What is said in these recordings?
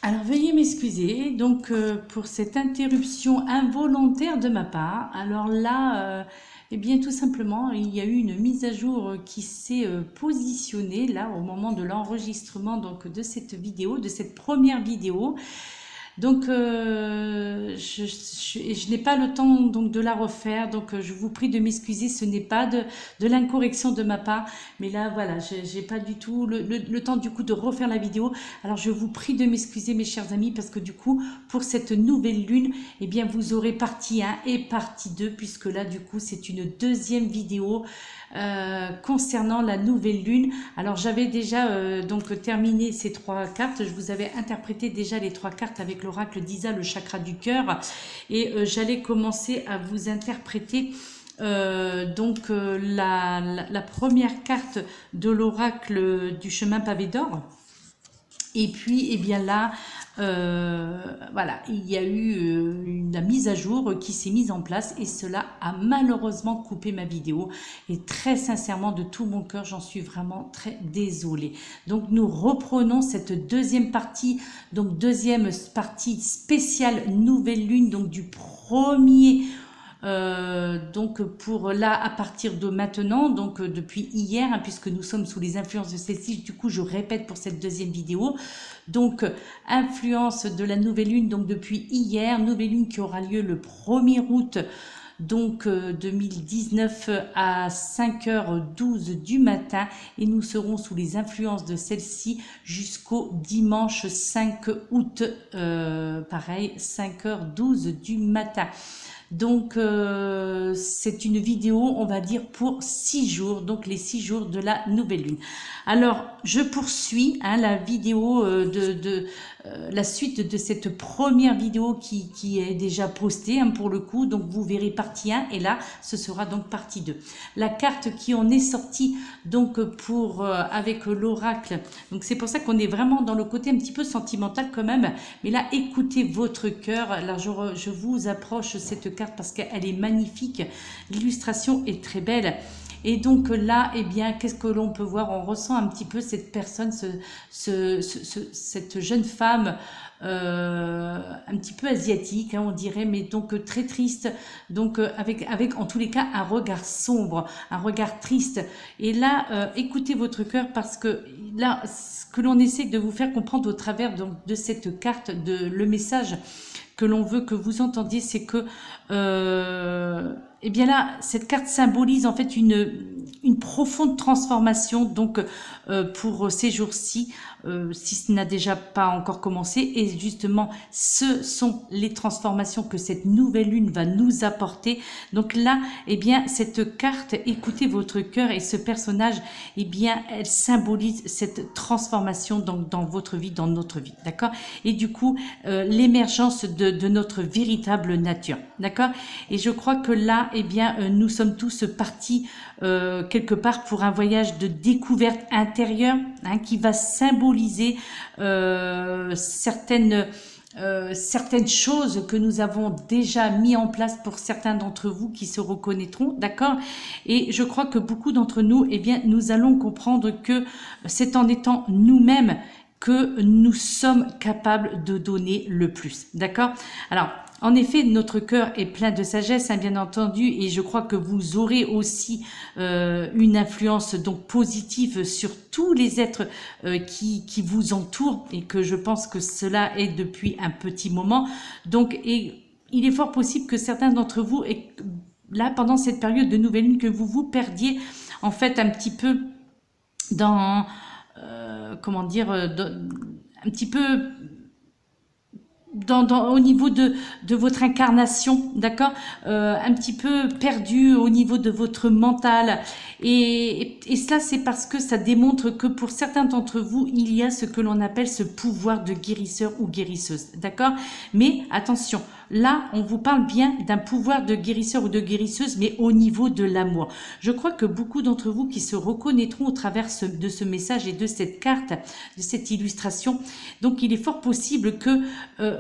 Alors veuillez m'excuser donc pour cette interruption involontaire de ma part. Alors là, eh bien tout simplement, il y a eu une mise à jour qui s'est positionnée là au moment de l'enregistrement donc de cette vidéo, de cette première vidéo. Donc, je n'ai pas le temps donc de la refaire, donc je vous prie de m'excuser, ce n'est pas de l'incorrection de ma part, mais là voilà, j'ai pas du tout le temps du coup de refaire la vidéo. Alors je vous prie de m'excuser mes chers amis, parce que du coup pour cette nouvelle lune, eh bien vous aurez partie 1 et partie 2, puisque là du coup c'est une deuxième vidéo concernant la nouvelle lune. Alors j'avais déjà donc terminé ces 3 cartes, je vous avais interprété déjà les 3 cartes avec l'oracle d'Isa, le chakra du cœur, et j'allais commencer à vous interpréter la première carte de l'oracle du chemin pavé d'or. Et puis, eh bien là, voilà, il y a eu la mise à jour qui s'est mise en place, et cela a malheureusement coupé ma vidéo. Et très sincèrement, de tout mon cœur, j'en suis vraiment très désolée. Donc, nous reprenons cette deuxième partie, donc deuxième partie spéciale nouvelle lune, donc du premier. Donc pour là à partir de maintenant, donc depuis hier, hein, puisque nous sommes sous les influences de celle-ci, du coup je répète pour cette deuxième vidéo, donc influence de la nouvelle lune, donc depuis hier, nouvelle lune qui aura lieu le 1er août donc 2019 à 5h12 du matin, et nous serons sous les influences de celle-ci jusqu'au dimanche 5 août, pareil 5h12 du matin. Donc c'est une vidéo, on va dire, pour 6 jours, donc les 6 jours de la nouvelle lune. Alors je poursuis hein, la vidéo la suite de cette première vidéo qui est déjà postée hein, pour le coup, donc vous verrez partie 1, et là ce sera donc partie 2. La carte qui en est sortie donc pour avec l'oracle, donc c'est pour ça qu'on est vraiment dans le côté un petit peu sentimental quand même, mais là écoutez votre cœur. Là je vous approche cette carte parce qu'elle est magnifique, l'illustration est très belle. Et donc là, eh bien, qu'est-ce que l'on peut voir? On ressent un petit peu cette personne, cette jeune femme un petit peu asiatique, hein, on dirait, mais donc très triste, donc avec en tous les cas un regard sombre, un regard triste. Et là, écoutez votre cœur, parce que là, ce que l'on essaie de vous faire comprendre au travers donc, de cette carte, le message que l'on veut que vous entendiez, c'est que eh bien là, cette carte symbolise en fait une profonde transformation donc pour ces jours-ci, si ce n'a déjà pas encore commencé. Et justement, ce sont les transformations que cette nouvelle lune va nous apporter. Donc là, eh bien, cette carte, écoutez votre cœur, et ce personnage, eh bien, elle symbolise cette transformation dans votre vie, dans notre vie, d'accord? Et du coup, l'émergence de notre véritable nature, d'accord? Et je crois que là, eh bien, nous sommes tous partis quelque part pour un voyage de découverte intérieure, hein, qui va symboliser certaines choses que nous avons déjà mis en place pour certains d'entre vous qui se reconnaîtront, d'accord? Et je crois que beaucoup d'entre nous, eh bien, nous allons comprendre que c'est en étant nous-mêmes que nous sommes capables de donner le plus, d'accord? Alors, en effet, notre cœur est plein de sagesse, hein, bien entendu, et je crois que vous aurez aussi une influence donc positive sur tous les êtres qui vous entourent, et que je pense que cela est depuis un petit moment. Donc, et il est fort possible que certains d'entre vous, et là, pendant cette période de nouvelle lune, que vous vous perdiez en fait un petit peu dans, comment dire, un petit peu au niveau de votre incarnation, d'accord, un petit peu perdu au niveau de votre mental, et cela c'est parce que ça démontre que pour certains d'entre vous, il y a ce que l'on appelle ce pouvoir de guérisseur ou guérisseuse, d'accord? Mais attention, là on vous parle bien d'un pouvoir de guérisseur ou de guérisseuse, mais au niveau de l'amour. Je crois que beaucoup d'entre vous qui se reconnaîtront au travers de ce message et de cette carte, de cette illustration, donc il est fort possible que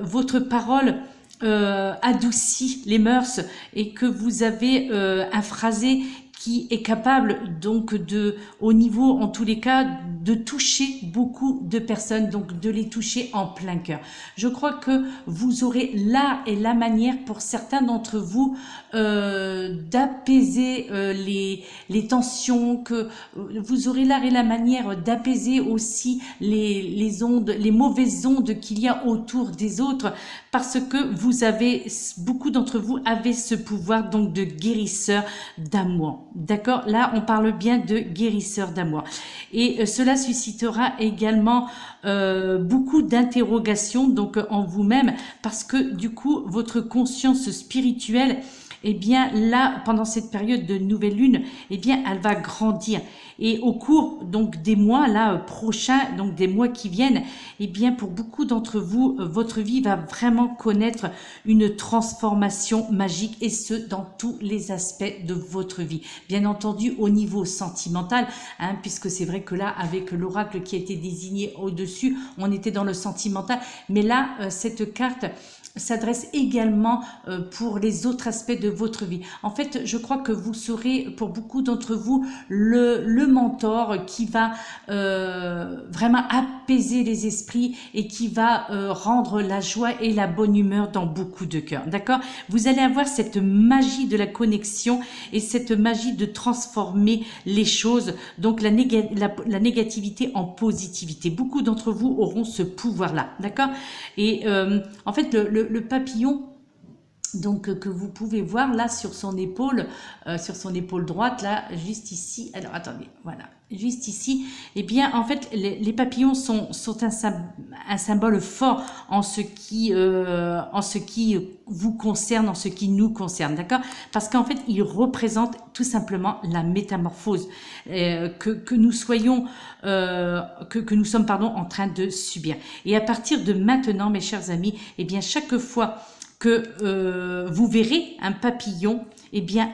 votre parole adoucit les mœurs, et que vous avez un phrasé qui est capable donc de, au niveau en tous les cas, de toucher beaucoup de personnes, donc de les toucher en plein cœur. Je crois que vous aurez l'art et la manière pour certains d'entre vous d'apaiser les tensions, que vous aurez l'art et la manière d'apaiser aussi les ondes, les mauvaises ondes qu'il y a autour des autres, parce que vous avez, beaucoup d'entre vous avez ce pouvoir donc de guérisseur d'amour. D'accord? Là, on parle bien de guérisseur d'amour. Et cela suscitera également beaucoup d'interrogations donc en vous-même, parce que du coup, votre conscience spirituelle, eh bien là, pendant cette période de nouvelle lune, eh bien elle va grandir. Et au cours donc des mois là prochains, donc des mois qui viennent, eh bien pour beaucoup d'entre vous, votre vie va vraiment connaître une transformation magique, et ce dans tous les aspects de votre vie. Bien entendu au niveau sentimental, hein, puisque c'est vrai que là avec l'oracle qui a été désigné au-dessus, on était dans le sentimental, mais là cette carte s'adresse également pour les autres aspects de votre vie. En fait, je crois que vous serez, pour beaucoup d'entre vous, le mentor qui va vraiment apaiser les esprits et qui va rendre la joie et la bonne humeur dans beaucoup de cœurs. D'accord? Vous allez avoir cette magie de la connexion et cette magie de transformer les choses, donc la négativité en positivité. Beaucoup d'entre vous auront ce pouvoir-là. D'accord? Et en fait, le papillon donc que vous pouvez voir là sur son épaule droite, là juste ici, alors attendez, voilà, juste ici, eh bien en fait les papillons sont un symbole fort en ce qui vous concerne, en ce qui nous concerne, d'accord? Parce qu'en fait ils représentent tout simplement la métamorphose que nous soyons que nous sommes en train de subir. Et à partir de maintenant, mes chers amis, eh bien chaque fois que vous verrez un papillon, eh bien,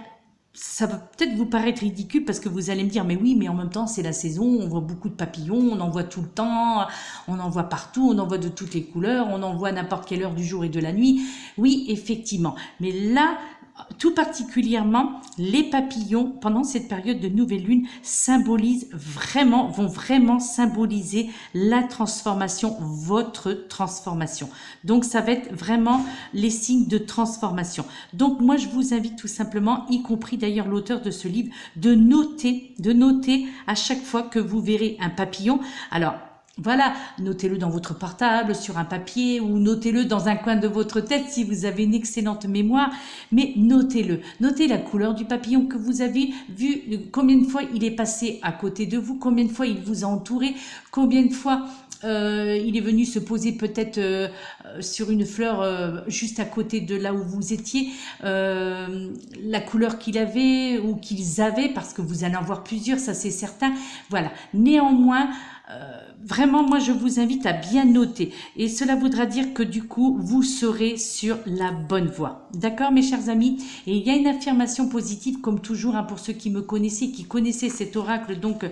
ça va peut-être vous paraître ridicule parce que vous allez me dire, mais oui, mais en même temps, c'est la saison, on voit beaucoup de papillons, on en voit tout le temps, on en voit partout, on en voit de toutes les couleurs, on en voit à n'importe quelle heure du jour et de la nuit. Oui, effectivement. Mais là, tout particulièrement, les papillons, pendant cette période de nouvelle lune, vont vraiment symboliser la transformation, votre transformation. Donc, ça va être vraiment les signes de transformation. Donc, moi, je vous invite tout simplement, y compris d'ailleurs l'auteur de ce livre, de noter à chaque fois que vous verrez un papillon. Alors, voilà, notez-le dans votre portable, sur un papier, ou notez-le dans un coin de votre tête si vous avez une excellente mémoire, mais notez-le. Notez la couleur du papillon que vous avez vu, combien de fois il est passé à côté de vous, combien de fois il vous a entouré, combien de fois il est venu se poser peut-être sur une fleur juste à côté de là où vous étiez, la couleur qu'il avait ou qu'ils avaient, parce que vous allez en voir plusieurs, ça c'est certain. Voilà, néanmoins, vraiment, moi, je vous invite à bien noter. Et cela voudra dire que du coup, vous serez sur la bonne voie. D'accord, mes chers amis? Et il y a une affirmation positive, comme toujours, hein, pour ceux qui me connaissaient, qui connaissaient cet oracle, donc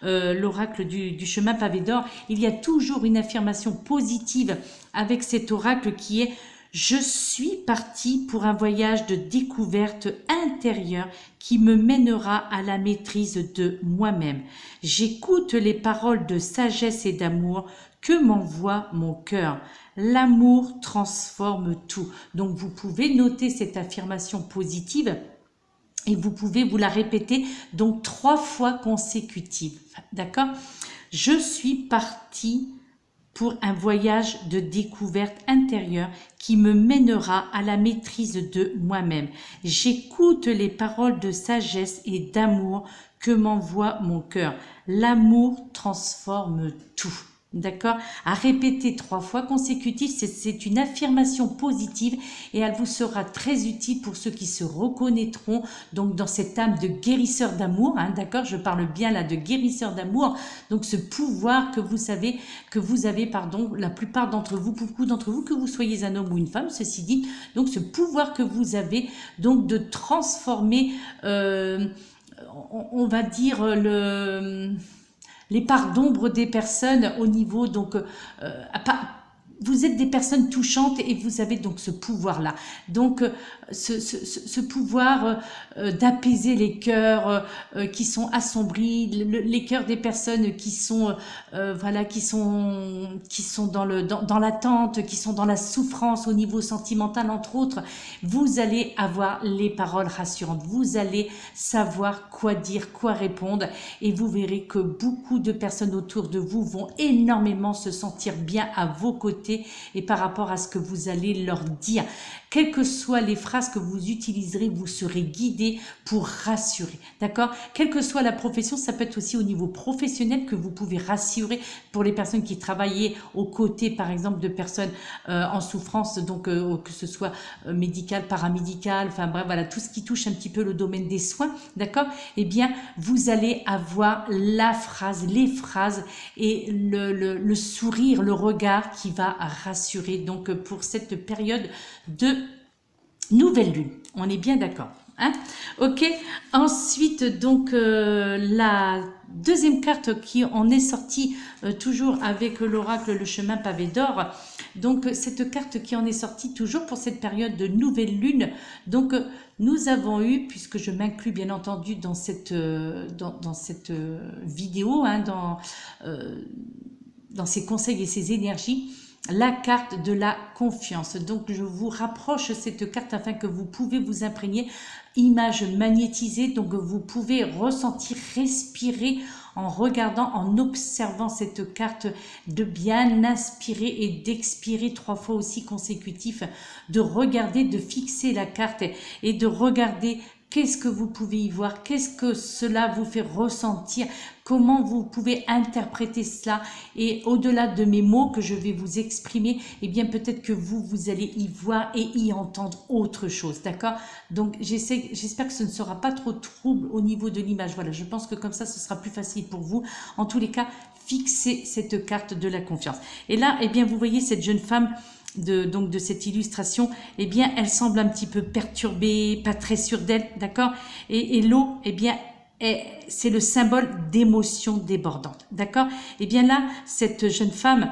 l'oracle du chemin pavé d'or. Il y a toujours une affirmation positive avec cet oracle qui est: je suis parti pour un voyage de découverte intérieure qui me mènera à la maîtrise de moi-même. J'écoute les paroles de sagesse et d'amour que m'envoie mon cœur. L'amour transforme tout. Donc vous pouvez noter cette affirmation positive et vous pouvez vous la répéter donc 3 fois consécutives. D'accord? Je suis parti pour un voyage de découverte intérieure qui me mènera à la maîtrise de moi-même. J'écoute les paroles de sagesse et d'amour que m'envoie mon cœur. L'amour transforme tout. D'accord? À répéter 3 fois consécutives, c'est une affirmation positive et elle vous sera très utile pour ceux qui se reconnaîtront donc dans cette âme de guérisseur d'amour. Hein, d'accord? Je parle bien là de guérisseur d'amour. Donc ce pouvoir que vous savez, que vous avez, pardon, la plupart d'entre vous, beaucoup d'entre vous, que vous soyez un homme ou une femme, ceci dit, donc ce pouvoir que vous avez donc de transformer, on va dire les parts d'ombre des personnes au niveau, donc vous vous êtes des personnes touchantes et vous avez donc ce pouvoir-là. Donc, ce pouvoir d'apaiser les cœurs qui sont assombris, les cœurs des personnes qui sont voilà, qui sont dans l'attente, qui sont dans la souffrance au niveau sentimental entre autres. Vous allez avoir les paroles rassurantes, vous allez savoir quoi dire, quoi répondre, et vous verrez que beaucoup de personnes autour de vous vont énormément se sentir bien à vos côtés et par rapport à ce que vous allez leur dire. Quelles que soient les phrases que vous utiliserez, vous serez guidé pour rassurer, d'accord? Quelle que soit la profession, ça peut être aussi au niveau professionnel que vous pouvez rassurer pour les personnes qui travaillent aux côtés, par exemple, de personnes en souffrance, donc que ce soit médical, paramédical, enfin bref, voilà, tout ce qui touche un petit peu le domaine des soins, d'accord? Eh bien, vous allez avoir la phrase, les phrases et le sourire, le regard qui va rassurer, donc pour cette période de nouvelle lune. On est bien d'accord, hein? Ok. Ensuite, donc, la deuxième carte qui en est sortie, toujours avec l'oracle, le chemin pavé d'or. Donc, cette carte qui en est sortie toujours pour cette période de nouvelle lune. Donc, nous avons eu, puisque je m'inclus bien entendu dans cette vidéo, hein, dans ces conseils et ces énergies, la carte de la confiance. Donc, je vous rapproche cette carte afin que vous pouvez vous imprégner. Image magnétisée, donc vous pouvez ressentir, respirer en regardant, en observant cette carte, de bien inspirer et d'expirer 3 fois aussi consécutif, de regarder, de fixer la carte et de regarder qu'est-ce que vous pouvez y voir, qu'est-ce que cela vous fait ressentir, comment vous pouvez interpréter cela, et au-delà de mes mots que je vais vous exprimer, eh bien peut-être que vous allez y voir et y entendre autre chose, d'accord? Donc j'espère que ce ne sera pas trop trouble au niveau de l'image. Voilà, je pense que comme ça, ce sera plus facile pour vous. En tous les cas, fixez cette carte de la confiance. Et là, eh bien vous voyez cette jeune femme de cette illustration, eh bien, elle semble un petit peu perturbée, pas très sûre d'elle, d'accord? Et l'eau, eh bien, c'est le symbole d'émotions débordantes, d'accord? Eh bien là, cette jeune femme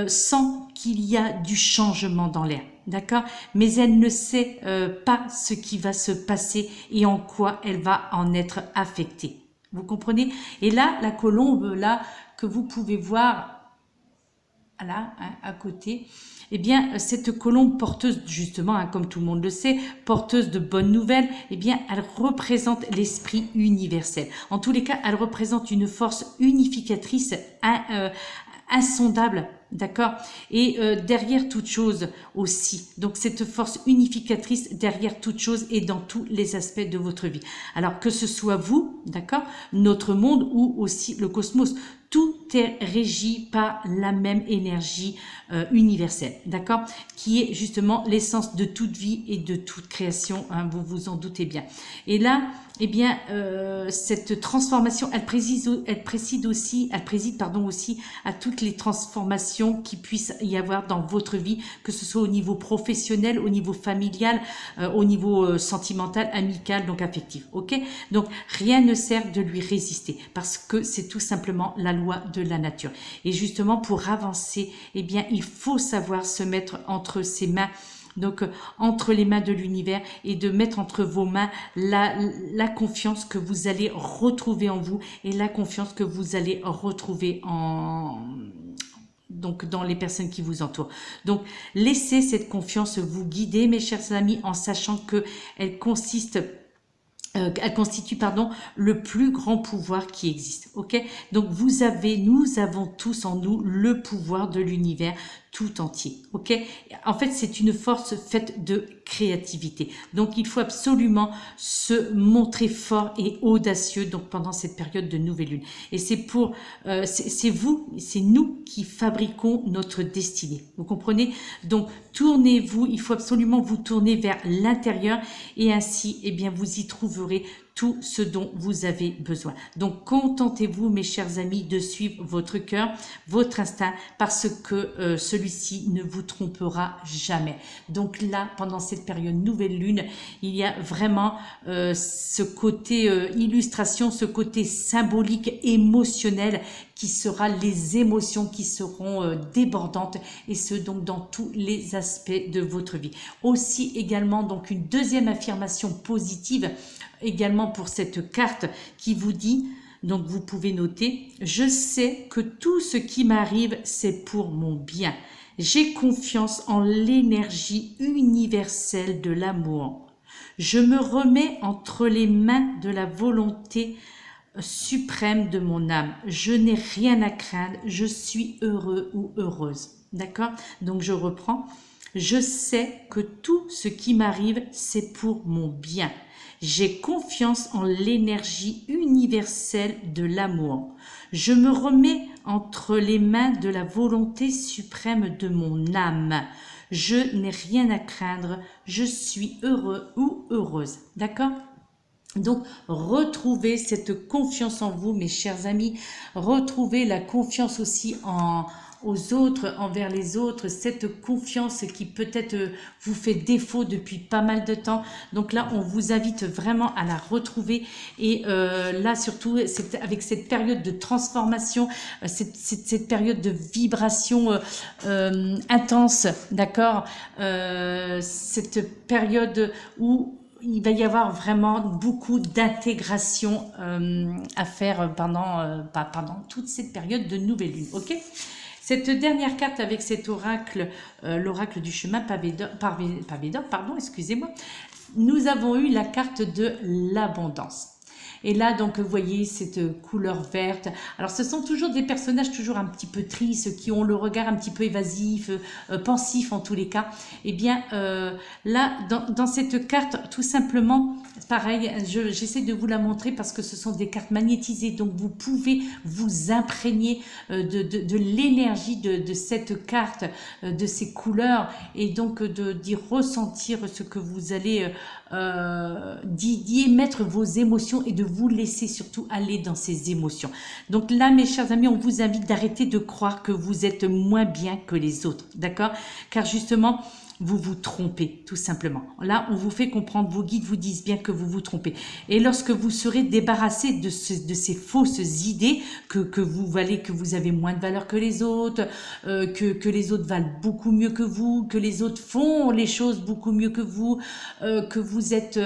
sent qu'il y a du changement dans l'air, d'accord? Mais elle ne sait pas ce qui va se passer et en quoi elle va en être affectée. Vous comprenez? Et là, la colombe, là, que vous pouvez voir, là, hein, à côté, eh bien, cette colombe porteuse, justement, hein, comme tout le monde le sait, porteuse de bonnes nouvelles, eh bien, elle représente l'esprit universel. En tous les cas, elle représente une force unificatrice insondable, d'accord? Et derrière toute chose aussi. Donc, cette force unificatrice derrière toute chose et dans tous les aspects de votre vie. Alors, que ce soit vous, d'accord? Notre monde ou aussi le cosmos. Tout est régi par la même énergie universelle, d'accord? Qui est justement l'essence de toute vie et de toute création, hein, vous vous en doutez bien. Et là, eh bien, cette transformation, elle préside aussi à toutes les transformations qui puissent y avoir dans votre vie, que ce soit au niveau professionnel, au niveau familial, au niveau sentimental, amical, donc affectif, ok? Donc, rien ne sert de lui résister, parce que c'est tout simplement la loi de la nature. Et justement, pour avancer, eh bien, il faut savoir se mettre entre ses mains, donc entre les mains de l'univers, et de mettre entre vos mains la confiance que vous allez retrouver en vous et la confiance que vous allez retrouver donc dans les personnes qui vous entourent. Donc laissez cette confiance vous guider, mes chers amis, en sachant que elle constitue le plus grand pouvoir qui existe, ok? Donc nous avons tous en nous le pouvoir de l'univers tout entier, ok? En fait, c'est une force faite de créativité. Donc, il faut absolument se montrer fort et audacieux donc pendant cette période de nouvelle lune. Et c'est nous qui fabriquons notre destinée. Vous comprenez? Donc, tournez-vous, il faut absolument vous tourner vers l'intérieur et ainsi, eh bien, vous y trouverez tout ce dont vous avez besoin. Donc, contentez-vous, mes chers amis, de suivre votre cœur, votre instinct, parce que celui-ci ne vous trompera jamais. Donc là, pendant cette période nouvelle lune, il y a vraiment ce côté illustration, ce côté symbolique, émotionnel, qui sera les émotions qui seront débordantes, et ce donc dans tous les aspects de votre vie. Aussi également donc une deuxième affirmation positive également pour cette carte qui vous dit, donc vous pouvez noter, je sais que tout ce qui m'arrive c'est pour mon bien. J'ai confiance en l'énergie universelle de l'amour. Je me remets entre les mains de la volonté suprême de mon âme. Je n'ai rien à craindre, je suis heureux ou heureuse. D'accord? Donc je reprends. Je sais que tout ce qui m'arrive, c'est pour mon bien. J'ai confiance en l'énergie universelle de l'amour. Je me remets entre les mains de la volonté suprême de mon âme. Je n'ai rien à craindre, je suis heureux ou heureuse. D'accord ? Donc, retrouvez cette confiance en vous, mes chers amis. Retrouvez la confiance aussi aux autres, envers les autres. Cette confiance qui peut-être vous fait défaut depuis pas mal de temps. Donc là, on vous invite vraiment à la retrouver. Et là, surtout, avec cette période de transformation, cette période de vibration intense, d'accord, cette période où il va y avoir vraiment beaucoup d'intégration à faire pendant toute cette période de nouvelle lune. Ok ? Cette dernière carte avec cet oracle, l'oracle du chemin pavé d'or, pardon, excusez-moi, nous avons eu la carte de l'abondance. Et là, donc, vous voyez cette couleur verte. Alors, ce sont toujours des personnages toujours un petit peu tristes, qui ont le regard un petit peu évasif, pensif en tous les cas. Eh bien, là, dans cette carte, tout simplement, pareil, j'essaie de vous la montrer parce que ce sont des cartes magnétisées. Donc, vous pouvez vous imprégner de l'énergie de cette carte, de ces couleurs, et donc d'y ressentir ce que vous allez d'y émettre vos émotions et de vous laisser surtout aller dans ces émotions. Donc là, mes chers amis, on vous invite d'arrêter de croire que vous êtes moins bien que les autres, d'accord? Car justement, vous vous trompez, tout simplement. Là, on vous fait comprendre, vos guides vous disent bien que vous vous trompez. Et lorsque vous serez débarrassé de ces fausses idées, que vous valez, que vous avez moins de valeur que les autres, que les autres valent beaucoup mieux que vous, que les autres font les choses beaucoup mieux que vous, que vous êtes,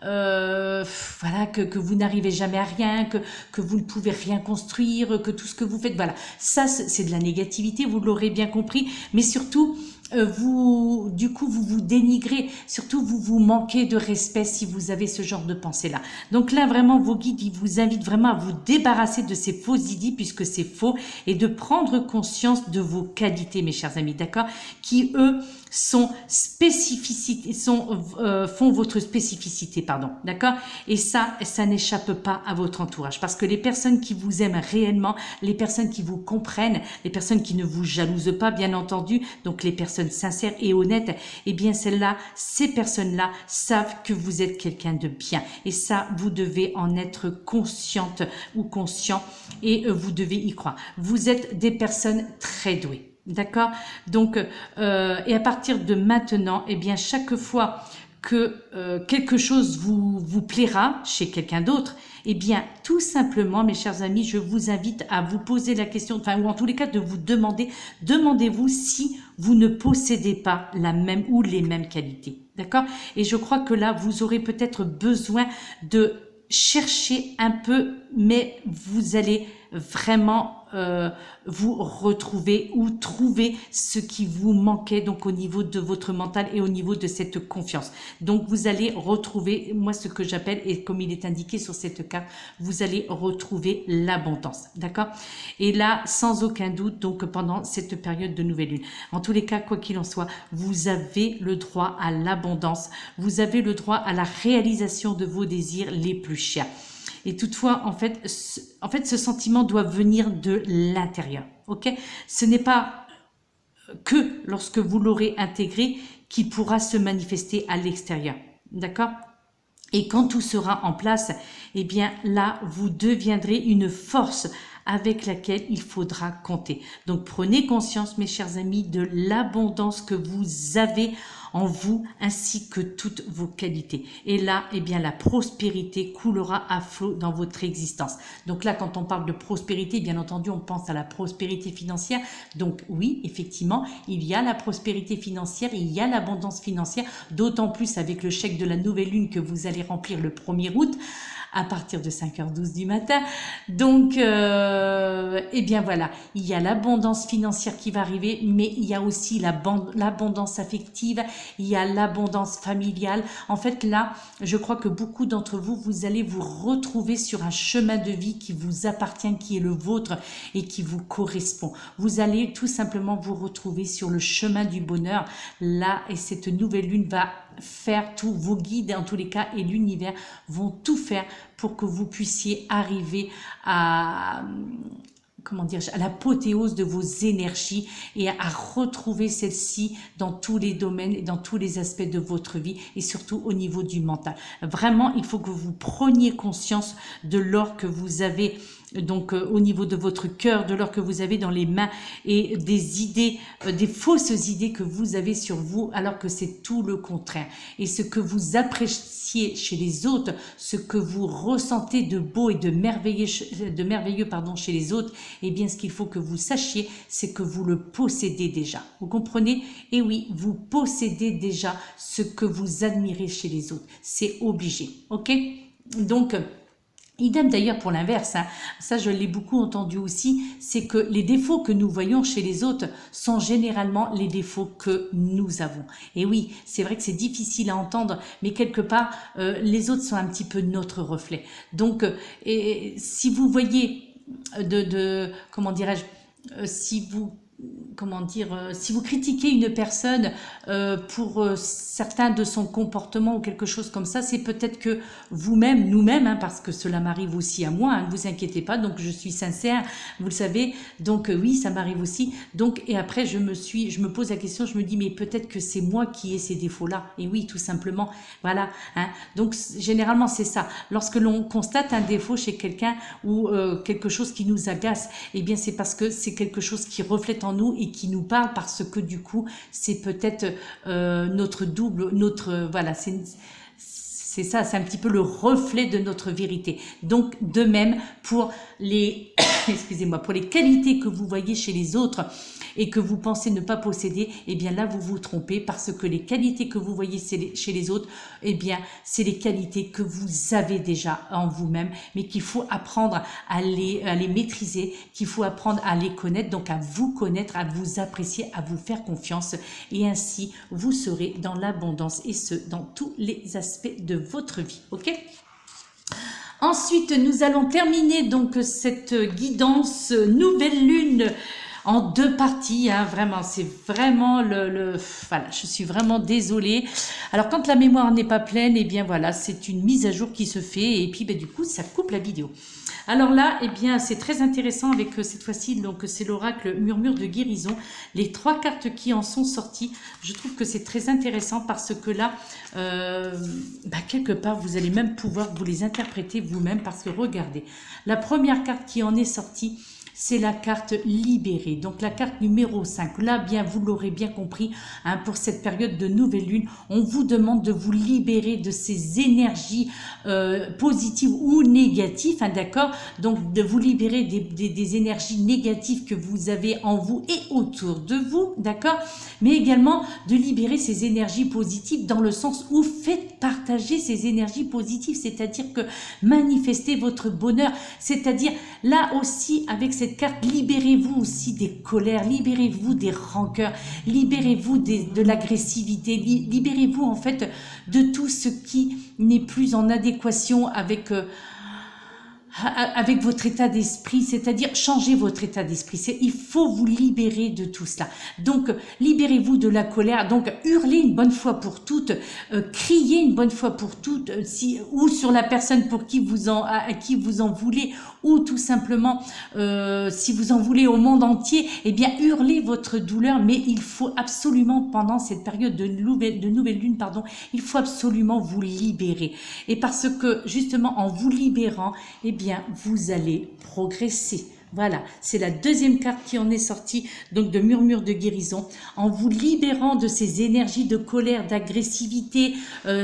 voilà, que vous n'arrivez jamais à rien, que vous ne pouvez rien construire, que tout ce que vous faites, voilà. Ça, c'est de la négativité, vous l'aurez bien compris, mais surtout, du coup, vous vous dénigrez, surtout vous vous manquez de respect si vous avez ce genre de pensée-là. Donc là, vraiment, vos guides, ils vous invitent vraiment à vous débarrasser de ces fausses idées, puisque c'est faux, et de prendre conscience de vos qualités, mes chers amis, d'accord, qui, eux, sont spécificités, font votre spécificité, pardon, d'accord? Et ça n'échappe pas à votre entourage, parce que les personnes qui vous aiment réellement, les personnes qui vous comprennent, les personnes qui ne vous jalousent pas, bien entendu, donc les personnes sincères et honnêtes, eh bien celles-là, ces personnes-là savent que vous êtes quelqu'un de bien, et ça, vous devez en être consciente ou conscient, et vous devez y croire. Vous êtes des personnes très douées. D'accord? Donc, et à partir de maintenant, eh bien, chaque fois que quelque chose vous plaira chez quelqu'un d'autre, eh bien, tout simplement, mes chers amis, je vous invite à vous poser la question, enfin, ou en tous les cas, de vous demandez-vous si vous ne possédez pas la même ou les mêmes qualités. D'accord? Et je crois que là, vous aurez peut-être besoin de chercher un peu, mais vous allez vraiment vous retrouver ou trouver ce qui vous manquait, donc au niveau de votre mental et au niveau de cette confiance. Donc vous allez retrouver, moi ce que j'appelle, et comme il est indiqué sur cette carte, vous allez retrouver l'abondance, d'accord? Et là, sans aucun doute, donc pendant cette période de nouvelle lune, en tous les cas, quoi qu'il en soit, vous avez le droit à l'abondance, vous avez le droit à la réalisation de vos désirs les plus chers. Et toutefois, en fait, ce sentiment doit venir de l'intérieur, ok? Ce n'est pas que lorsque vous l'aurez intégré qu'il pourra se manifester à l'extérieur, d'accord? Et quand tout sera en place, eh bien là, vous deviendrez une force avec laquelle il faudra compter. Donc prenez conscience, mes chers amis, de l'abondance que vous avez en vous ainsi que toutes vos qualités. Et là, eh bien, la prospérité coulera à flot dans votre existence. Donc là, quand on parle de prospérité, bien entendu, on pense à la prospérité financière. Donc oui, effectivement, il y a la prospérité financière, il y a l'abondance financière, d'autant plus avec le chèque de la nouvelle lune que vous allez remplir le 1er août à partir de 5h12 du matin. Donc, eh bien voilà, il y a l'abondance financière qui va arriver, mais il y a aussi l'abondance affective, il y a l'abondance familiale. En fait, là, je crois que beaucoup d'entre vous, vous allez vous retrouver sur un chemin de vie qui vous appartient, qui est le vôtre et qui vous correspond. Vous allez tout simplement vous retrouver sur le chemin du bonheur. Là, et cette nouvelle lune va faire tout, vos guides en tous les cas et l'univers vont tout faire pour que vous puissiez arriver à, comment dire, à l'apothéose de vos énergies et à retrouver celle-ci dans tous les domaines et dans tous les aspects de votre vie et surtout au niveau du mental. Vraiment, il faut que vous preniez conscience de l'or que vous avez donc au niveau de votre cœur, de l'or que vous avez dans les mains et des idées, des fausses idées que vous avez sur vous alors que c'est tout le contraire. Et ce que vous appréciez chez les autres, ce que vous ressentez de beau et de merveilleux chez les autres, eh bien ce qu'il faut que vous sachiez, c'est que vous le possédez déjà. Vous comprenez? Et oui, vous possédez déjà ce que vous admirez chez les autres. C'est obligé, ok? Donc, idem d'ailleurs pour l'inverse, hein. Ça je l'ai beaucoup entendu aussi, c'est que les défauts que nous voyons chez les autres sont généralement les défauts que nous avons. Et oui, c'est vrai que c'est difficile à entendre, mais quelque part, les autres sont un petit peu notre reflet. Donc, si vous voyez comment dirais-je, si vous critiquez une personne pour certains de son comportement ou quelque chose comme ça, c'est peut-être que vous-même, nous-mêmes, hein, parce que cela m'arrive aussi à moi, hein, ne vous inquiétez pas, donc je suis sincère, vous le savez, donc oui, ça m'arrive aussi. Donc, et après, je me pose la question, je me dis, mais peut-être que c'est moi qui ai ces défauts-là. Et oui, tout simplement, voilà. Hein. Donc, généralement, c'est ça. Lorsque l'on constate un défaut chez quelqu'un ou quelque chose qui nous agace, eh bien, c'est parce que c'est quelque chose qui reflète en nous et qui nous parle parce que du coup c'est peut-être notre double, voilà, c'est ça, c'est un petit peu le reflet de notre vérité. Donc de même pour les excusez-moi, pour les qualités que vous voyez chez les autres et que vous pensez ne pas posséder, eh bien là vous vous trompez parce que les qualités que vous voyez chez les autres, eh bien c'est les qualités que vous avez déjà en vous-même, mais qu'il faut apprendre à les maîtriser, qu'il faut apprendre à les connaître, donc à vous connaître, à vous apprécier, à vous faire confiance et ainsi vous serez dans l'abondance et ce dans tous les aspects de votre vie, ok? Ensuite, nous allons terminer donc cette guidance nouvelle lune en 2 parties, hein, vraiment, c'est vraiment voilà, je suis vraiment désolée. Alors, quand la mémoire n'est pas pleine, eh bien voilà, c'est une mise à jour qui se fait et puis ben, du coup, ça coupe la vidéo. Alors là, eh bien, c'est très intéressant avec cette fois-ci, donc c'est l'oracle Murmure de guérison. Les 3 cartes qui en sont sorties, je trouve que c'est très intéressant parce que là, quelque part, vous allez même pouvoir vous les interpréter vous-même parce que regardez, la première carte qui en est sortie, c'est la carte libérée, donc la carte numéro 5. Là, bien, vous l'aurez bien compris, hein, pour cette période de nouvelle lune, on vous demande de vous libérer de ces énergies positives ou négatives, hein, d'accord? Donc, de vous libérer des énergies négatives que vous avez en vous et autour de vous, d'accord? Mais également de libérer ces énergies positives dans le sens où faites partager ces énergies positives, c'est-à-dire que manifestez votre bonheur, c'est-à-dire là aussi avec cette carte, libérez-vous aussi des colères, libérez-vous des rancœurs, libérez-vous de l'agressivité, libérez-vous en fait de tout ce qui n'est plus en adéquation avec votre état d'esprit, c'est-à-dire changer votre état d'esprit. Il faut vous libérer de tout cela. Donc, libérez-vous de la colère. Donc, hurlez une bonne fois pour toutes, criez une bonne fois pour toutes, ou sur la personne à qui vous en voulez, ou tout simplement, si vous en voulez au monde entier, eh bien, hurlez votre douleur. Mais il faut absolument, pendant cette période de nouvelle lune, il faut absolument vous libérer. Et parce que, justement, en vous libérant, eh bien, vous allez progresser, Voilà, c'est la deuxième carte qui en est sortie, donc de murmure de guérison, en vous libérant de ces énergies de colère, d'agressivité,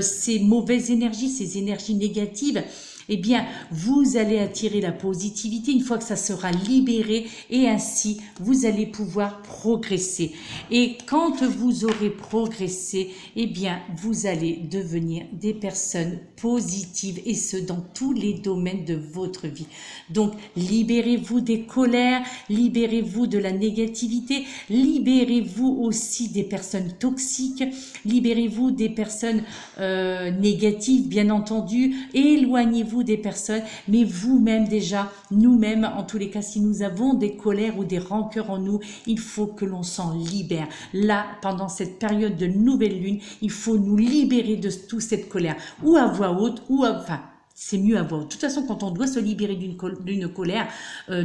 ces mauvaises énergies, ces énergies négatives. Eh bien, vous allez attirer la positivité une fois que ça sera libéré et ainsi, vous allez pouvoir progresser. Et quand vous aurez progressé, eh bien, vous allez devenir des personnes positives et ce, dans tous les domaines de votre vie. Donc, libérez-vous des colères, libérez-vous de la négativité, libérez-vous aussi des personnes toxiques, libérez-vous des personnes négatives, bien entendu, éloignez-vous des personnes, mais vous-même déjà, nous-mêmes, en tous les cas, si nous avons des colères ou des rancœurs en nous, il faut que l'on s'en libère. Là, pendant cette période de nouvelle lune, il faut nous libérer de toute cette colère, ou à voix haute, ou à... Enfin, c'est mieux à voir. De toute façon, quand on doit se libérer d'une colère,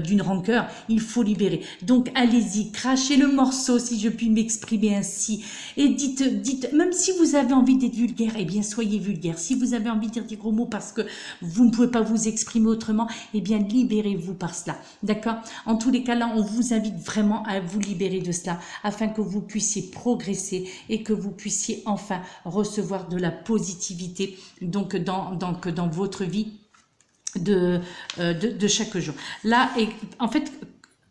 d'une rancœur, il faut libérer. Donc, allez-y, crachez le morceau, si je puis m'exprimer ainsi. Et dites, même si vous avez envie d'être vulgaire, eh bien, soyez vulgaire. Si vous avez envie de dire des gros mots parce que vous ne pouvez pas vous exprimer autrement, eh bien, libérez-vous par cela. D'accord? En tous les cas, là, on vous invite vraiment à vous libérer de cela, afin que vous puissiez progresser et que vous puissiez enfin recevoir de la positivité, donc, dans votre vie de chaque jour. Là, et en fait,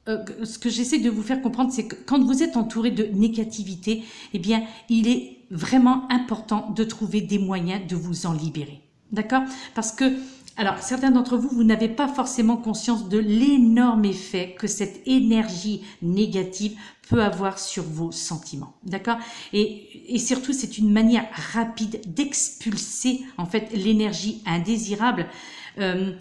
ce que j'essaie de vous faire comprendre, c'est que quand vous êtes entouré de négativité, eh bien, il est vraiment important de trouver des moyens de vous en libérer. D'accord? Parce que, alors, certains d'entre vous, vous n'avez pas forcément conscience de l'énorme effet que cette énergie négative peut avoir sur vos sentiments. D'accord? Et surtout, c'est une manière rapide d'expulser, en fait, l'énergie indésirable. Le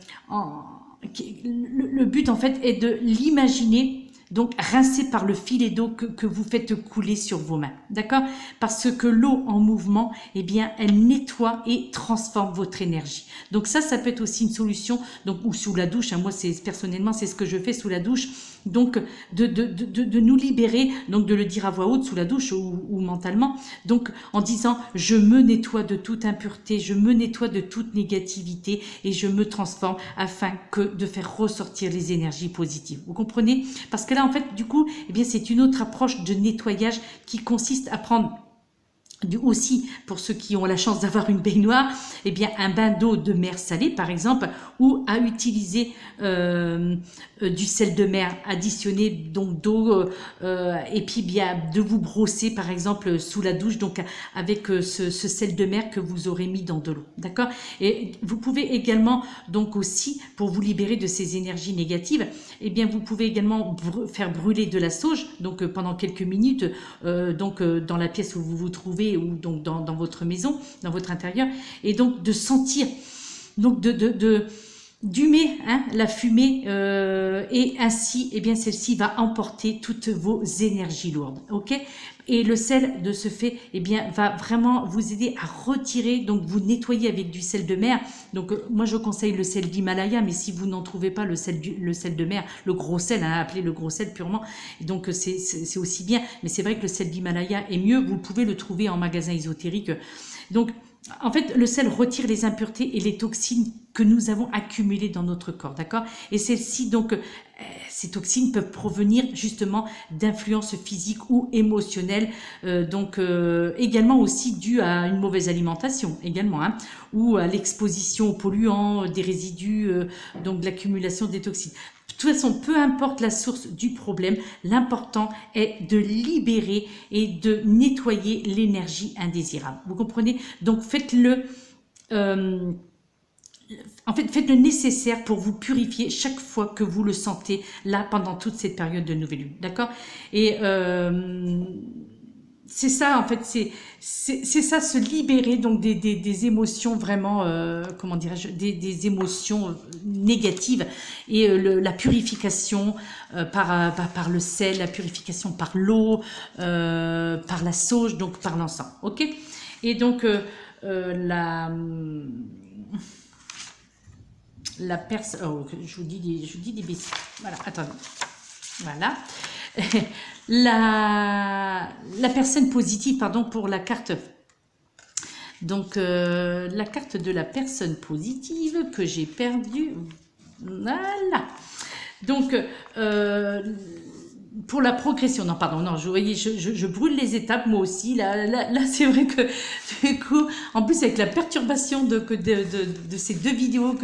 but, en fait, est de l'imaginer, donc rincé par le filet d'eau que vous faites couler sur vos mains. D'accord? Parce que l'eau en mouvement, eh bien, elle nettoie et transforme votre énergie. Donc ça peut être aussi une solution, donc, ou sous la douche. Hein, moi, personnellement, c'est ce que je fais sous la douche. Donc, de nous libérer, donc de le dire à voix haute sous la douche ou mentalement. Donc, en disant, je me nettoie de toute impureté, je me nettoie de toute négativité et je me transforme afin de faire ressortir les énergies positives. Vous comprenez? Parce que là, en fait, du coup, eh bien, c'est une autre approche de nettoyage qui consiste à prendre aussi, pour ceux qui ont la chance d'avoir une baignoire, eh bien, un bain d'eau de mer salée, par exemple, ou à utiliser du sel de mer additionné, donc d'eau, et puis bien de vous brosser, par exemple, sous la douche, donc avec ce sel de mer que vous aurez mis dans de l'eau, d'accord? Et vous pouvez également, donc aussi, pour vous libérer de ces énergies négatives, eh bien, vous pouvez également faire brûler de la sauge, donc pendant quelques minutes, dans la pièce où vous vous trouvez, ou donc dans votre maison, dans votre intérieur, et donc de sentir, donc d'humer la fumée, et ainsi, eh bien, celle-ci va emporter toutes vos énergies lourdes, ok? Et le sel, de ce fait, eh bien, va vraiment vous aider à retirer, donc vous nettoyer avec du sel de mer. Donc, moi, je conseille le sel d'Himalaya, mais si vous n'en trouvez pas, le sel de mer, le gros sel, appelé le gros sel purement, donc c'est aussi bien. Mais c'est vrai que le sel d'Himalaya est mieux, vous pouvez le trouver en magasin ésotérique. Donc, en fait, le sel retire les impuretés et les toxines que nous avons accumulées dans notre corps, d'accord? Et celles-ci, donc, ces toxines peuvent provenir justement d'influences physiques ou émotionnelles, également aussi dues à une mauvaise alimentation, également, ou à l'exposition aux polluants, des résidus, donc de l'accumulation des toxines. De toute façon, peu importe la source du problème, l'important est de libérer et de nettoyer l'énergie indésirable. Vous comprenez? Donc, faites-le... en fait, faites le nécessaire pour vous purifier chaque fois que vous le sentez, là, pendant toute cette période de nouvelle lune. D'accord? Et c'est ça, en fait, c'est ça, se libérer donc des émotions vraiment, comment dirais-je, des émotions négatives, et la purification par le sel, la purification par l'eau, par la sauge, donc par l'encens. Ok? Et donc, la personne, oh, je vous dis des bêtises. Voilà, attendez. Voilà. La personne positive, pardon, pour la carte. Donc, la carte de la personne positive que j'ai perdue. Voilà. Donc, pour la progression, non, pardon, non, vous voyez, je brûle les étapes, moi aussi. Là c'est vrai que, du coup, en plus, avec la perturbation de ces deux vidéos,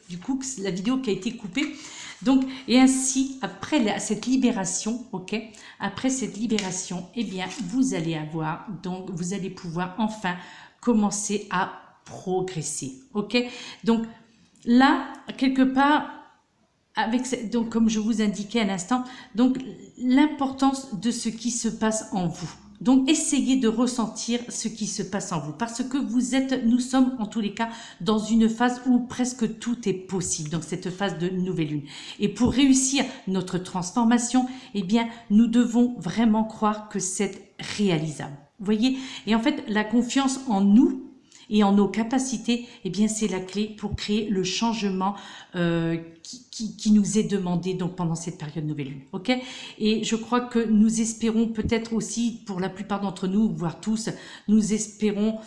du coup, la vidéo qui a été coupée. Donc, et ainsi, après cette libération, ok, après cette libération, eh bien, vous allez pouvoir enfin commencer à progresser, ok. Donc, là, quelque part, donc, comme je vous indiquais à l'instant, donc l'importance de ce qui se passe en vous. Donc, essayez de ressentir ce qui se passe en vous, parce que nous sommes en tous les cas dans une phase où presque tout est possible, donc cette phase de nouvelle lune. Et pour réussir notre transformation, eh bien, nous devons vraiment croire que c'est réalisable. Vous voyez? Et en fait, la confiance en nous et en nos capacités, eh bien, c'est la clé pour créer le changement qui nous est demandé donc pendant cette période nouvelle lune, ok. Et je crois que nous espérons peut-être aussi, pour la plupart d'entre nous, voire tous, nous espérons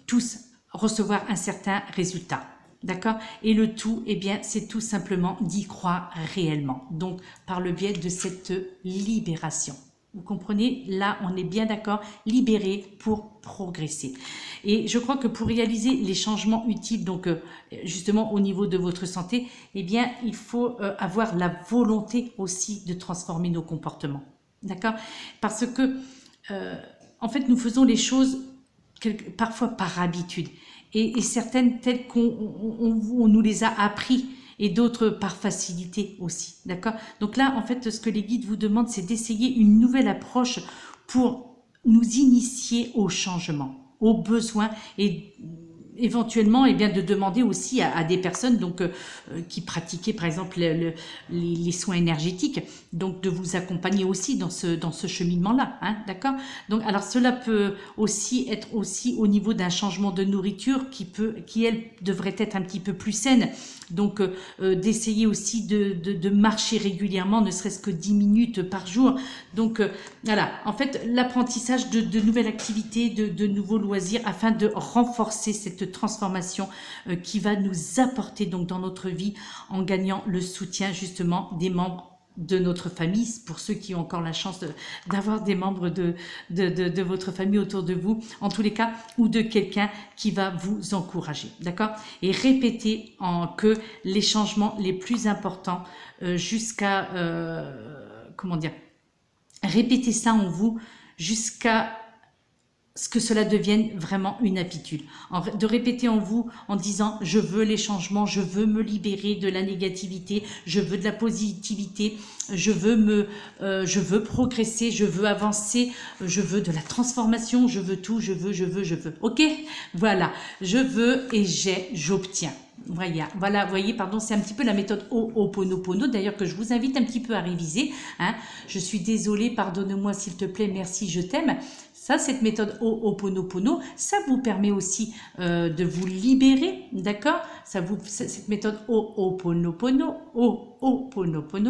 tous recevoir un certain résultat. D'accord? Et le tout, eh bien, c'est tout simplement d'y croire réellement. Donc, par le biais de cette libération. Vous comprenez? Là, on est bien d'accord, libéré pour progresser. Et je crois que pour réaliser les changements utiles, donc justement au niveau de votre santé, eh bien, il faut avoir la volonté aussi de transformer nos comportements. D'accord? Parce que, en fait, nous faisons les choses parfois par habitude. Et certaines telles qu'on nous les a appris, et d'autres par facilité aussi, d'accord? Donc là, en fait, ce que les guides vous demandent, c'est d'essayer une nouvelle approche pour nous initier au changement, aux besoins et éventuellement, eh bien, de demander aussi à des personnes donc qui pratiquaient par exemple les soins énergétiques, donc de vous accompagner aussi dans ce cheminement-là, hein, d'accord? Donc, alors cela peut aussi être aussi au niveau d'un changement de nourriture qui elle devrait être un petit peu plus saine. Donc, d'essayer aussi de marcher régulièrement, ne serait-ce que 10 minutes par jour. Donc, voilà, en fait, l'apprentissage de nouvelles activités, de nouveaux loisirs, afin de renforcer cette transformation qui va nous apporter donc dans notre vie en gagnant le soutien justement des membres de notre famille, pour ceux qui ont encore la chance d'avoir des membres de votre famille autour de vous, en tous les cas, ou de quelqu'un qui va vous encourager, d'accord? Et répétez que les changements les plus importants jusqu'à, comment dire, répétez ça en vous jusqu'à ce que cela devienne vraiment une habitude. De répéter en vous en disant « je veux les changements, je veux me libérer de la négativité, je veux de la positivité, je veux progresser, je veux avancer, je veux de la transformation, je veux tout, je veux. » Ok? Voilà, je veux et j'obtiens. Voilà, vous voyez, pardon, c'est un petit peu la méthode Ho'oponopono, d'ailleurs que je vous invite un petit peu à réviser. Hein. Je suis désolée, pardonne-moi s'il te plaît, merci, je t'aime. Ça, cette méthode Ho'oponopono, ça vous permet aussi de vous libérer, d'accord? Cette méthode Ho'oponopono,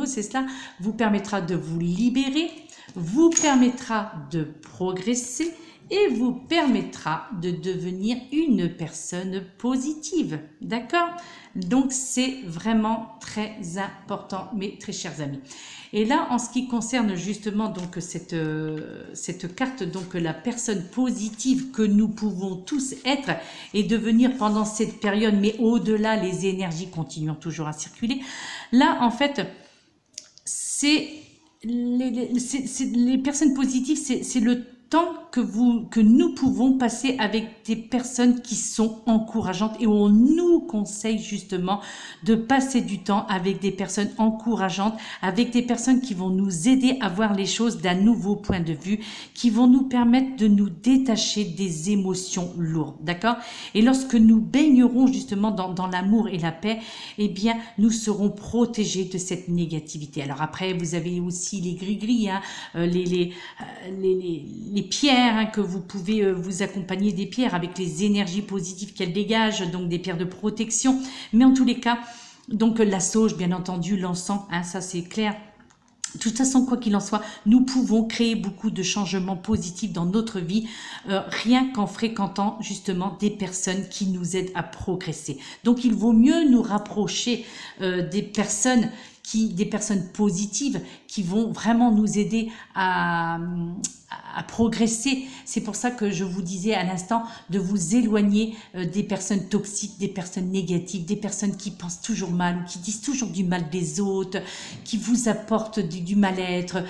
c'est cela, vous permettra de vous libérer, vous permettra de progresser et vous permettra de devenir une personne positive, d'accord? Donc, c'est vraiment très important, mes très chers amis. Et là, en ce qui concerne justement donc cette carte, donc la personne positive que nous pouvons tous être et devenir pendant cette période, mais au-delà, les énergies continuent toujours à circuler. Là, en fait, les personnes positives, c'est le temps que nous pouvons passer avec des personnes qui sont encourageantes, et on nous conseille justement de passer du temps avec des personnes encourageantes, avec des personnes qui vont nous aider à voir les choses d'un nouveau point de vue, qui vont nous permettre de nous détacher des émotions lourdes, d'accord? Et lorsque nous baignerons justement dans l'amour et la paix, eh bien, nous serons protégés de cette négativité. Alors après, vous avez aussi les gris-gris, hein, les pierres, hein, que vous pouvez vous accompagner des pierres avec les énergies positives qu'elles dégagent, donc des pierres de protection. Mais en tous les cas, donc la sauge, bien entendu, l'encens, hein, ça c'est clair. De toute façon, quoi qu'il en soit, nous pouvons créer beaucoup de changements positifs dans notre vie, rien qu'en fréquentant justement des personnes qui nous aident à progresser. Donc, il vaut mieux nous rapprocher des personnes positives qui vont vraiment nous aider à progresser. C'est pour ça que je vous disais à l'instant de vous éloigner des personnes toxiques, des personnes négatives, des personnes qui pensent toujours mal ou qui disent toujours du mal des autres, qui vous apportent du mal-être,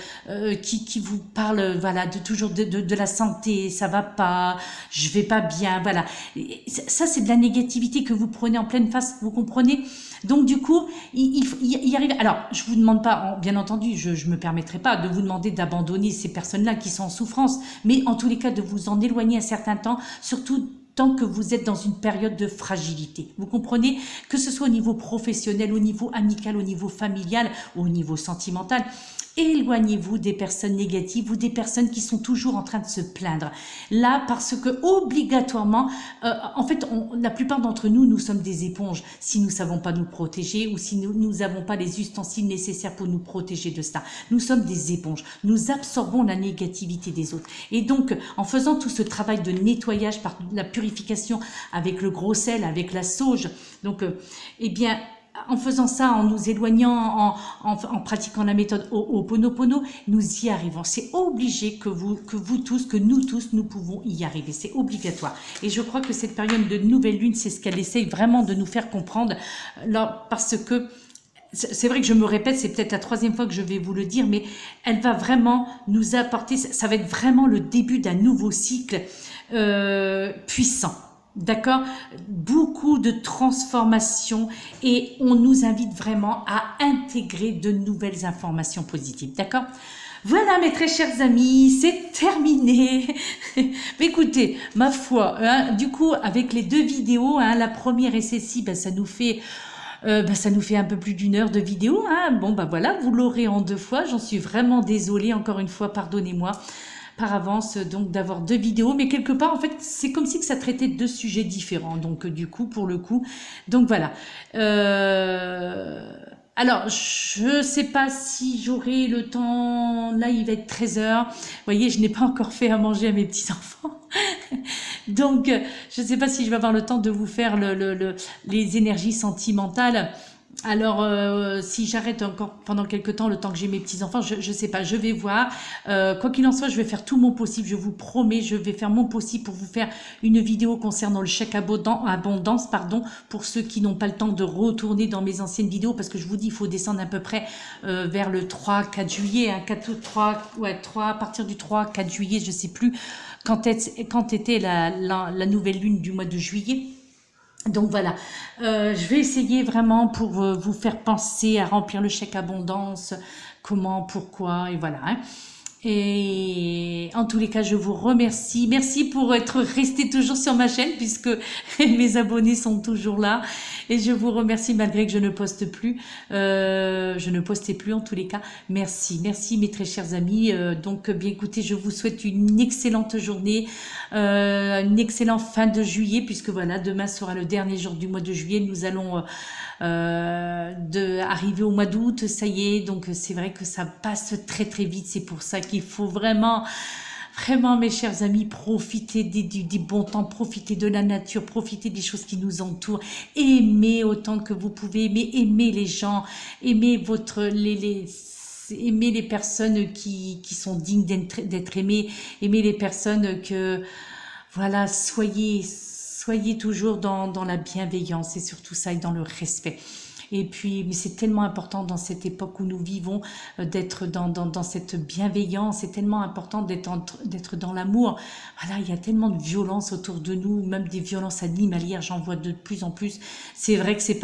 qui vous parlent voilà toujours de la santé, ça va pas, je vais pas bien, voilà. Et ça c'est de la négativité que vous prenez en pleine face, vous comprenez? Donc du coup, il arrive. Alors, je vous demande pas, bien entendu, je me permettrai pas de vous demander d'abandonner ces personnes-là qui sont en souffrance, mais en tous les cas de vous en éloigner un certain temps, surtout tant que vous êtes dans une période de fragilité. Vous comprenez? Que ce soit au niveau professionnel, au niveau amical, au niveau familial, au niveau sentimental. Éloignez-vous des personnes négatives ou des personnes qui sont toujours en train de se plaindre. Là, parce que obligatoirement, en fait, la plupart d'entre nous, nous sommes des éponges. Si nous ne savons pas nous protéger ou si nous n'avons pas les ustensiles nécessaires pour nous protéger de ça, nous sommes des éponges. Nous absorbons la négativité des autres. Et donc, en faisant tout ce travail de nettoyage par la purification avec le gros sel, avec la sauge, donc, eh bien, en faisant ça, en nous éloignant, en pratiquant la méthode Ho'oponopono, nous y arrivons. C'est obligé que nous tous, nous pouvons y arriver. C'est obligatoire. Et je crois que cette période de nouvelle lune, c'est ce qu'elle essaye vraiment de nous faire comprendre. Là, parce que c'est vrai que je me répète, c'est peut-être la troisième fois que je vais vous le dire, mais elle va vraiment nous apporter, ça va être vraiment le début d'un nouveau cycle puissant. D'accord? Beaucoup de transformations et on nous invite vraiment à intégrer de nouvelles informations positives. D'accord? Voilà mes très chers amis, c'est terminé. Mais écoutez, ma foi, hein, du coup avec les deux vidéos, hein, la première et celle-ci, ben, ça nous fait un peu plus d'une heure de vidéo. Hein. Bon, ben voilà, vous l'aurez en 2 fois. J'en suis vraiment désolée, encore une fois, pardonnez-moi par avance donc d'avoir 2 vidéos. Mais quelque part, en fait, c'est comme si que ça traitait de 2 sujets différents. Donc, du coup, pour le coup. Donc, voilà. Alors, je sais pas si j'aurai le temps. Là, il va être 13 h. Vous voyez, je n'ai pas encore fait à manger à mes petits-enfants. Donc, je ne sais pas si je vais avoir le temps de vous faire les énergies sentimentales. Alors, si j'arrête encore pendant quelques temps, le temps que j'ai mes petits-enfants, je ne sais pas, je vais voir. Quoi qu'il en soit, je vais faire tout mon possible, je vous promets, je vais faire mon possible pour vous faire une vidéo concernant le chèque abondance, pour ceux qui n'ont pas le temps de retourner dans mes anciennes vidéos, parce que je vous dis, il faut descendre à peu près vers le 3-4 juillet, hein, 3, à partir du 3-4 juillet, je ne sais plus, quand était la nouvelle lune du mois de juillet. Donc voilà, je vais essayer vraiment pour vous faire penser à remplir le chèque abondance, comment, pourquoi, et voilà. Hein. Et en tous les cas, je vous remercie. Merci pour être resté toujours sur ma chaîne puisque mes abonnés sont toujours là. Et je vous remercie malgré que je ne poste plus. Je ne postais plus en tous les cas. Merci. Merci mes très chers amis. Donc bien écoutez, je vous souhaite une excellente journée, une excellente fin de juillet puisque voilà, demain sera le dernier jour du mois de juillet. Nous allons arriver au mois d'août, ça y est, donc c'est vrai que ça passe très très vite, c'est pour ça qu'il faut vraiment mes chers amis, profiter du bon temps, profiter de la nature, profiter des choses qui nous entourent, aimer autant que vous pouvez, aimer les gens, aimer aimer les personnes qui sont dignes d'être aimées, aimer les personnes que, voilà, soyez toujours dans la bienveillance et surtout ça et dans le respect. Et puis, mais c'est tellement important dans cette époque où nous vivons d'être dans cette bienveillance, c'est tellement important d'être dans l'amour. Voilà, il y a tellement de violence autour de nous, même des violences animalières, j'en vois de plus en plus. C'est vrai que c'est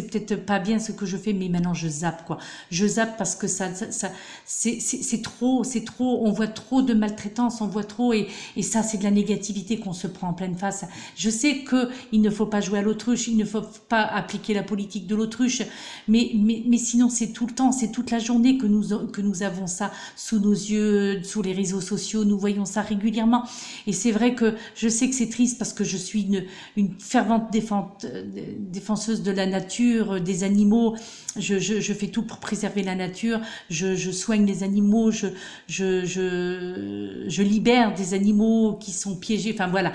peut-être pas bien ce que je fais, mais maintenant je zappe quoi. Je zappe parce que c'est trop, on voit trop de maltraitance, on voit trop et ça c'est de la négativité qu'on se prend en pleine face. Je sais que il ne faut pas jouer à l'autruche, il ne faut pas appliquer la politique de l'autruche, mais sinon c'est tout le temps, c'est toute la journée que nous avons ça sous nos yeux, sous les réseaux sociaux, nous voyons ça régulièrement. Et c'est vrai que je sais que c'est triste parce que je suis une fervente défenseuse de la nature. nature, des animaux. Je fais tout pour préserver la nature. Je soigne les animaux. Je libère des animaux qui sont piégés. Enfin voilà,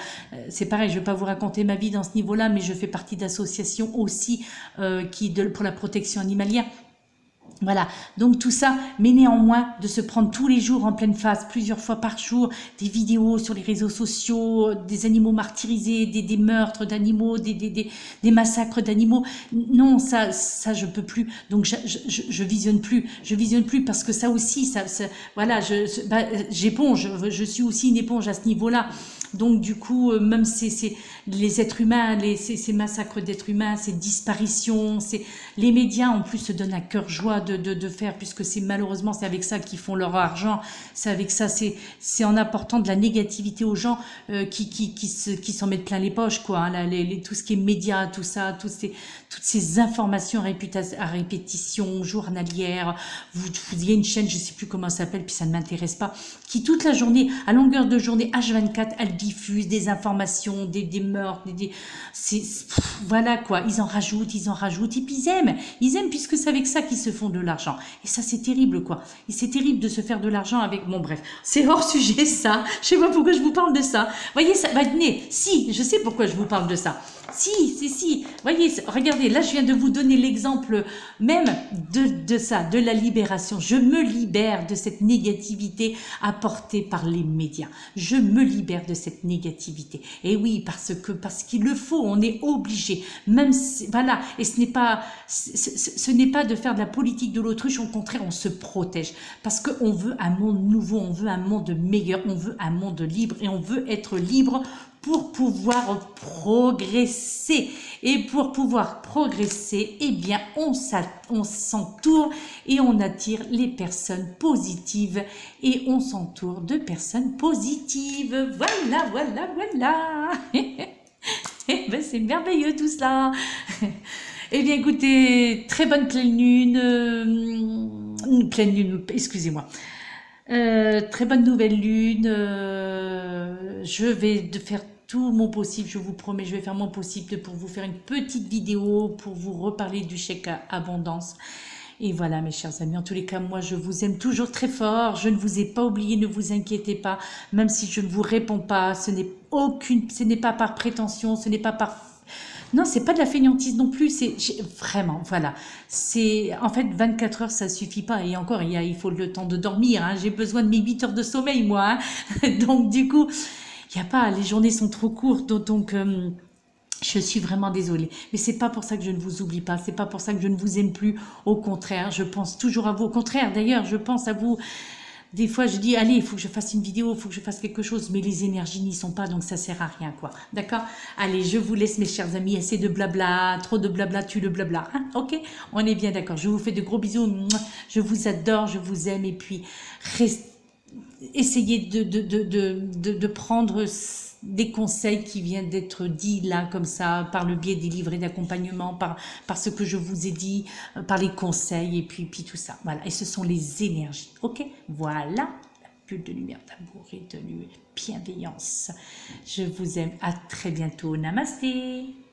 c'est pareil. Je vais pas vous raconter ma vie dans ce niveau-là, mais je fais partie d'associations aussi pour la protection animalière. Voilà, donc tout ça, mais néanmoins, de se prendre tous les jours en pleine face, plusieurs fois par jour, des vidéos sur les réseaux sociaux, des animaux martyrisés, des meurtres d'animaux, des massacres d'animaux. Non, ça, je peux plus. Donc, je visionne plus. Je visionne plus parce que ça aussi, voilà, j'éponge. Je suis aussi une éponge à ce niveau-là. Donc du coup, même les êtres humains, ces massacres d'êtres humains, ces disparitions, les médias en plus se donnent à cœur joie de faire, puisque malheureusement c'est avec ça qu'ils font leur argent, c'est avec ça, c'est en apportant de la négativité aux gens qui s'en mettent plein les poches, quoi. Hein, tout ce qui est médias, tout ça, toutes ces informations à répétition journalière. Il y a une chaîne, je sais plus comment ça s'appelle, puis ça ne m'intéresse pas, qui toute la journée, à longueur de journée, H24, elle diffuse des informations, des meurtres, voilà quoi, ils en rajoutent, et puis ils aiment puisque c'est avec ça qu'ils se font de l'argent. Et ça c'est terrible quoi, et c'est terrible de se faire de l'argent avec, bon bref, c'est hors sujet ça, je sais pas pourquoi je vous parle de ça, voyez ça, tenez, si, je sais pourquoi je vous parle de ça. Si, voyez, regardez, là je viens de vous donner l'exemple même de ça, de la libération. Je me libère de cette négativité apportée par les médias. Je me libère de cette négativité. Et oui, parce qu'il le faut, on est obligé. Même si, voilà, et ce n'est pas de faire de la politique de l'autruche, au contraire, on se protège. Parce qu'on veut un monde nouveau, on veut un monde meilleur, on veut un monde libre et on veut être libre pour pouvoir progresser. Et pour pouvoir progresser, eh bien, on s'entoure et on attire les personnes positives et on s'entoure de personnes positives. Voilà. Ben, c'est merveilleux tout cela. Eh bien, écoutez, très bonne pleine lune, excusez-moi. Très bonne nouvelle lune. Je vais faire tout mon possible, je vous promets, je vais faire mon possible pour vous faire une petite vidéo, pour vous reparler du chèque abondance. Et voilà mes chers amis, en tous les cas, moi je vous aime toujours très fort, je ne vous ai pas oublié, ne vous inquiétez pas, même si je ne vous réponds pas, ce n'est pas par prétention, ce n'est pas par... Non, c'est pas de la fainéantise non plus, c'est vraiment, voilà. En fait, 24 heures, ça suffit pas. Et encore, il faut le temps de dormir. Hein. J'ai besoin de mes 8 heures de sommeil, moi. Hein. Donc, du coup, les journées sont trop courtes. Donc, je suis vraiment désolée. Mais c'est pas pour ça que je ne vous oublie pas. C'est pas pour ça que je ne vous aime plus. Au contraire, je pense toujours à vous. Au contraire, d'ailleurs, je pense à vous. Des fois, je dis, allez, il faut que je fasse une vidéo, il faut que je fasse quelque chose, mais les énergies n'y sont pas, donc ça sert à rien, quoi. D'accord? Allez, je vous laisse, mes chers amis, assez de blabla, trop de blabla, tue le blabla, hein? Ok? On est bien d'accord. Je vous fais de gros bisous, je vous adore, je vous aime, et puis, essayez de prendre des conseils qui viennent d'être dits là, comme ça, par le biais des livrets d'accompagnement, par ce que je vous ai dit, par les conseils, et puis tout ça. Voilà, et ce sont les énergies, ok? Voilà, la bulle de lumière, d'amour et de bienveillance. Je vous aime, à très bientôt, namasté.